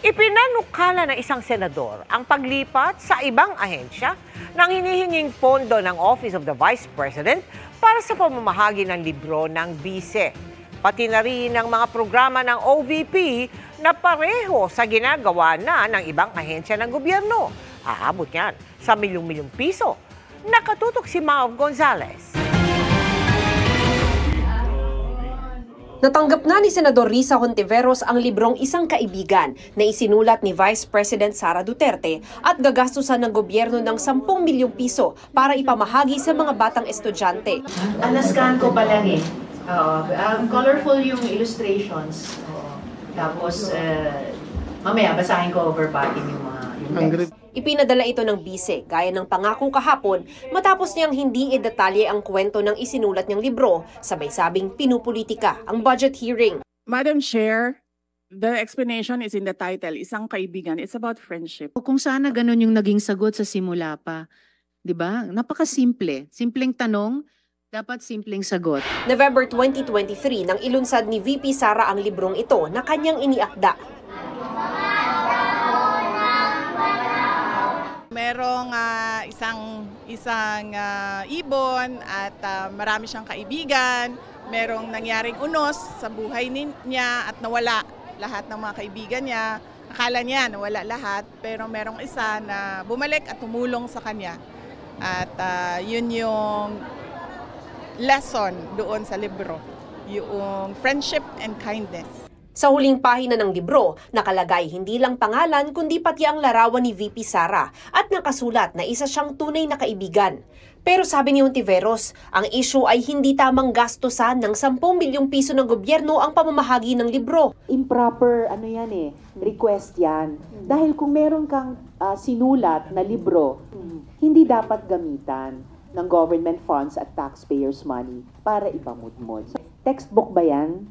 Ipinanukala ng isang senador ang paglipat sa ibang ahensya ng hinihinging pondo ng Office of the Vice President para sa pamamahagi ng libro ng bise. Pati na rin ang mga programa ng OVP na pareho sa ginagawa na ng ibang ahensya ng gobyerno. Aabot yan sa milyong-milyong piso. Nakatutok si Mav Gonzales. Natanggap na ni Senador Risa Hontiveros ang librong Isang Kaibigan na isinulat ni Vice President Sara Duterte at gagastusan ng gobyerno ng 10 milyong piso para ipamahagi sa mga batang estudyante. Nascan ko pa lang eh. Colorful yung illustrations. Tapos mamaya basahin ko verbatim yung text. Ipinadala ito ng bise gaya ng pangako kahapon matapos niyang hindi idetalye ang kwento ng isinulat niyang libro, sabay-sabing pinupolitika ang budget hearing. Madam Chair, the explanation is in the title, Isang Kaibigan. It's about friendship. Kung sana ganun yung naging sagot sa simula pa, 'di ba? Napakasimple. Simpleng tanong, dapat simpleng sagot. November 2023 nang ilunsad ni VP Sara ang librong ito na kanyang iniakda. Merong isang ibon at marami siyang kaibigan. Merong nangyaring unos sa buhay niya at nawala lahat ng mga kaibigan niya. Akala niya nawala lahat, pero merong isa na bumalik at tumulong sa kanya. At yun yung lesson doon sa libro, yung friendship and kindness. Sa huling pahina ng libro, nakalagay hindi lang pangalan kundi pati ang larawan ni VP Sara at nakasulat na isa siyang tunay na kaibigan. Pero sabi ni Hontiveros, ang issue ay hindi tamang gastusan ng 10 milyong piso ng gobyerno ang pamamahagi ng libro. Improper request yan. Dahil kung meron kang sinulat na libro, hindi dapat gamitan ng government funds at taxpayers' money para ipamudmod. Textbook ba yan?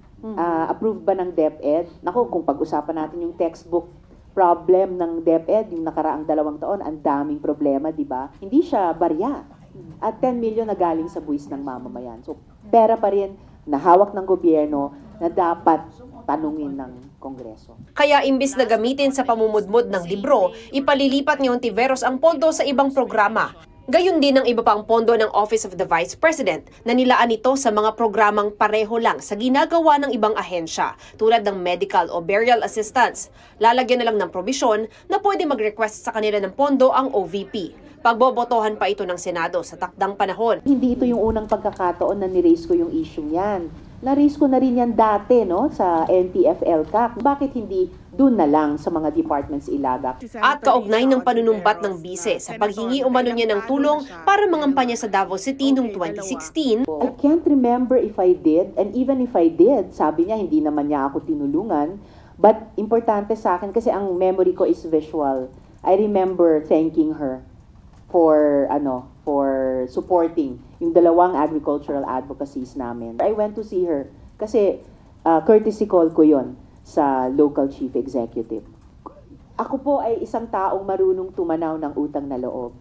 Approved ba ng DepEd? Naku, kung pag-usapan natin yung textbook problem ng DepEd, yung nakaraang 2 taon, ang daming problema, di ba? Hindi siya barya. At 10 million na galing sa buwis ng mamamayan. So, pera pa rin na hawak ng gobyerno na dapat tanungin ng Kongreso. Kaya imbis na gamitin sa pamumudmod ng libro, ipalilipat ni Hontiveros ang pondo sa ibang programa. Gayon din ang iba pang pondo ng Office of the Vice President na nilaan ito sa mga programang pareho lang sa ginagawa ng ibang ahensya tulad ng medical o burial assistance. Lalagyan na lang ng probisyon na pwede mag-request sa kanila ng pondo ang OVP. Pagbobotohan pa ito ng Senado sa takdang panahon. Hindi ito yung unang pagkakataon na ni-raise ko yung issue yan. Na-raise ko na rin yan dati sa NTF-LCAC. Bakit hindi doon na lang sa mga departments ilagak? At kaugnay ng panunumbat ng bise sa paghingi umano niya ng tulong para mangampanya sa Davao City noong 2016. I can't remember if I did, and even if I did, sabi niya hindi naman niya ako tinulungan. But importante sa akin kasi ang memory ko is visual. I remember thanking her for supporting yung 2 agricultural advocacies namin. I went to see her kasi courtesy call ko yon sa local chief executive. Ako po ay isang taong marunong tumanaw ng utang na loob.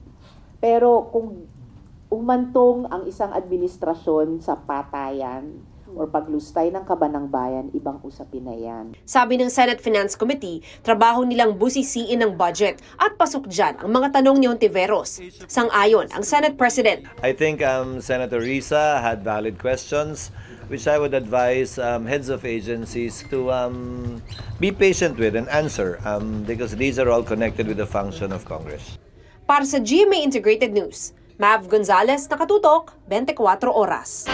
Pero kung umantong ang isang administrasyon sa patayan or paglustay ng kaban ng bayan, ibang usapin na yan. Sabi ng Senate Finance Committee, trabaho nilang busisiin ng budget at pasok dyan ang mga tanong ni Hontiveros. Sang-ayon ang Senate President. I think Senator Risa had valid questions which I would advise heads of agencies to be patient with and answer because these are all connected with the function of Congress. Para sa GMA Integrated News, Mav Gonzales, nakatutok, 24 oras.